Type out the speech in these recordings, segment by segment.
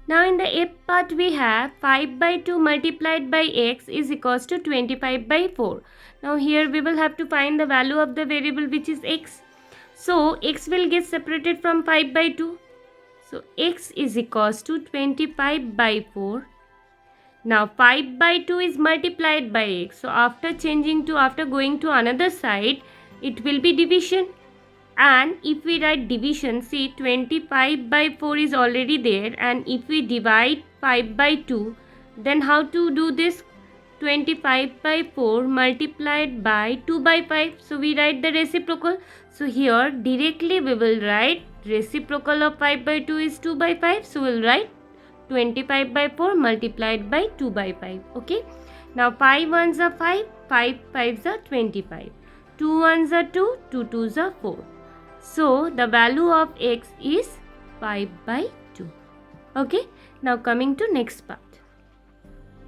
Now in the f part we have 5 by 2 multiplied by x is equals to 25 by 4. Now here we will have to find the value of the variable which is x. So x will get separated from 5 by 2. So x is equals to 25 by 4. Now 5 by 2 is multiplied by x. So after going to another side, it will be division. And if we write division, see 25 by 4 is already there, and if we divide 5 by 2, then how to do this? 25 by 4 multiplied by 2 by 5. So we write the reciprocal. So here directly we will write reciprocal of 5 by 2 is 2 by 5. So we'll write 25 by 4 multiplied by 2 by 5. Okay. Now 5 ones are 5, 5 fives are 25. 2 ones are 2, 2 twos are 4. So the value of x is 5 by 2. Okay. Now coming to next part.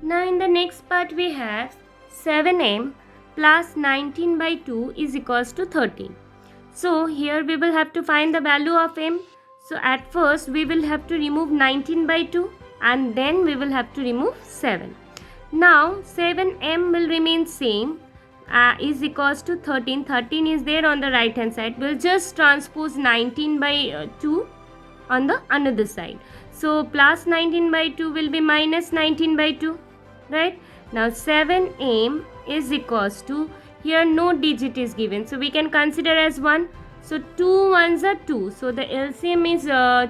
Now in the next part we have 7m plus 19 by 2 is equals to 13. So here we will have to find the value of m. So at first we will have to remove 19 by 2 and then we will have to remove 7. Now 7m will remain same. Is equals to 13. 13 is there on the right hand side. We'll just transpose 19 by 2 on the another side. So plus 19 by 2 will be minus 19 by 2. Right? Now 7m is equals to, here no digit is given. So we can consider as 1. So 2 ones are 2. So the LCM is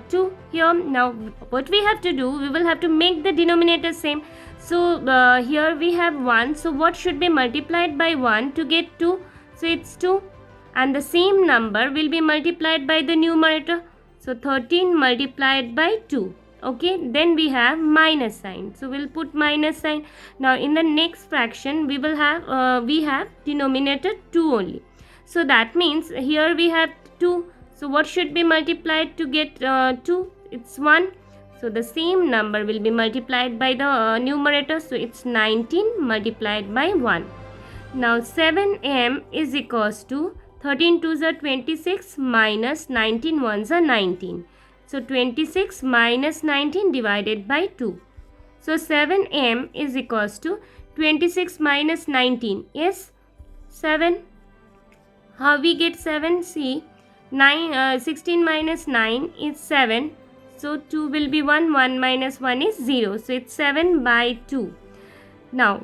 2 here. Now what we have to do, we will have to make the denominator same. So here we have 1. So what should be multiplied by 1 to get 2? So it's 2. And the same number will be multiplied by the numerator. So 13 multiplied by 2. Okay. Then we have minus sign. So we'll put minus sign. Now in the next fraction we will have denominator 2 only. So that means here we have 2. So what should be multiplied to get 2? It's 1. So the same number will be multiplied by the numerator. So it's 19 multiplied by 1. Now 7m is equals to 13 2s are 26 minus 19 1s are 19. So 26 minus 19 divided by 2. So 7m is equals to 26 minus 19 is 7. How we get 7? See, 16 minus 9 is 7. So 2 will be 1, 1 minus 1 is 0. So it's 7 by 2. Now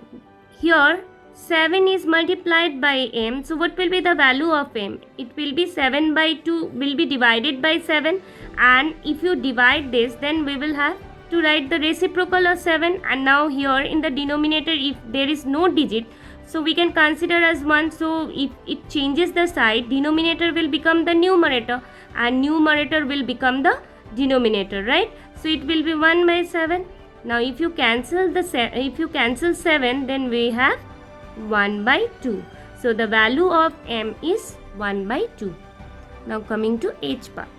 here 7 is multiplied by m. So what will be the value of m? It will be 7 by 2 will be divided by 7. And if you divide this, then we will have to write the reciprocal of 7. And now here in the denominator, if there is no digit, so we can consider as 1. So if it changes the side, denominator will become the numerator and numerator will become the denominator, right? So it will be 1 by 7. Now if you cancel 7, then we have 1 by 2. So the value of m is 1 by 2. Now coming to h part.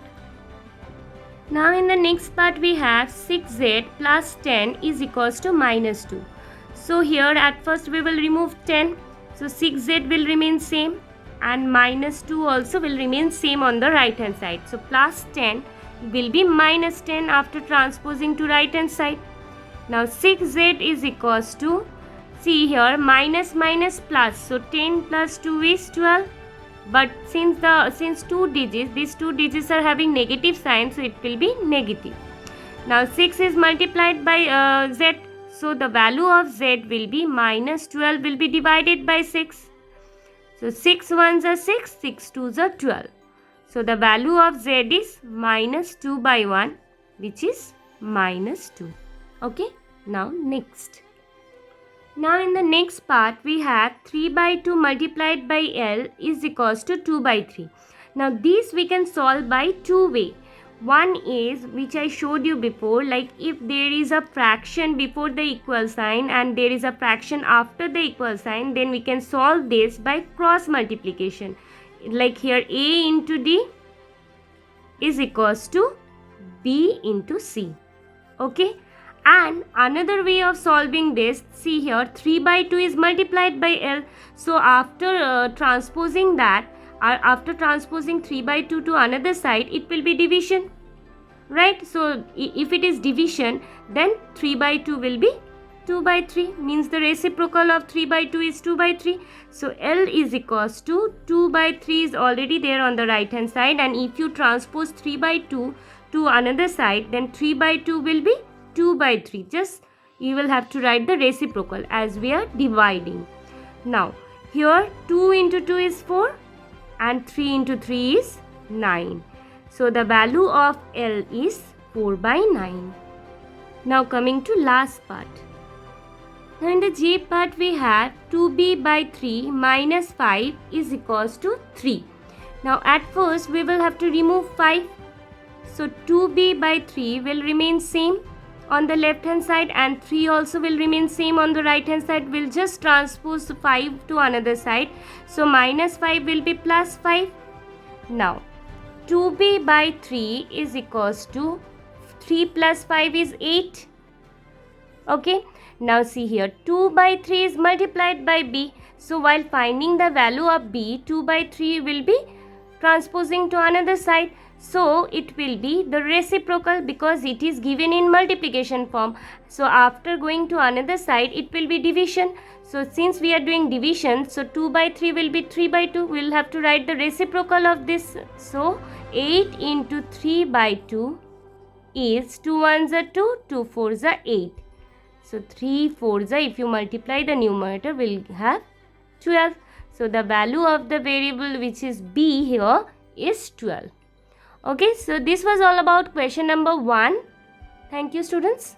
Now in the next part we have 6z plus 10 is equals to minus 2. So here at first we will remove 10. So 6z will remain same and minus 2 also will remain same on the right hand side. So plus 10 will be minus 10 after transposing to right hand side. Now 6z is equals to, see here, minus minus plus. So 10 plus 2 is 12. But since these two digits are having negative sign, so it will be negative. Now 6 is multiplied by z. So the value of z will be minus 12 will be divided by 6. So 6 ones are 6, 6 twos are 12. So the value of z is minus 2 by 1, which is minus 2. Okay. Now next. Now in the next part we have 3 by 2 multiplied by L is equals to 2 by 3. Now these we can solve by two ways. One is, which I showed you before, like if there is a fraction before the equal sign and there is a fraction after the equal sign, then we can solve this by cross multiplication. Like here A into D is equals to B into C. Okay. And another way of solving this, see here 3 by 2 is multiplied by L. So after transposing 3 by 2 to another side, it will be division. right? So if it is division, then 3 by 2 will be 2 by 3, means the reciprocal of 3 by 2 is 2 by 3. So L is equals to 2 by 3 is already there on the right hand side, and if you transpose 3 by 2 to another side, then 3 by 2 will be 2 by 3. Just you will have to write the reciprocal as we are dividing. Now here 2 into 2 is 4 and 3 into 3 is 9. So the value of L is 4 by 9. Now coming to last part. Now in the J part we have 2b by 3 minus 5 is equals to 3. Now at first we will have to remove 5. So 2b by 3 will remain same on the left hand side and 3 also will remain same on the right hand side. We'll just transpose 5 to another side. So minus 5 will be plus 5. Now 2b by 3 is equals to 3 plus 5 is 8. Okay. Now see here, 2 by 3 is multiplied by b. So while finding the value of b, 2 by 3 will be transposing to another side. So it will be the reciprocal because it is given in multiplication form. So after going to another side, it will be division. So since we are doing division, so 2 by 3 will be 3 by 2. We will have to write the reciprocal of this. So 8 into 3 by 2 is 2 1s are 2, 2 4s are 8. So 3 4s are, if you multiply the numerator, will have 12. So the value of the variable which is b here is 12. Okay, so this was all about question number 1. Thank you, students.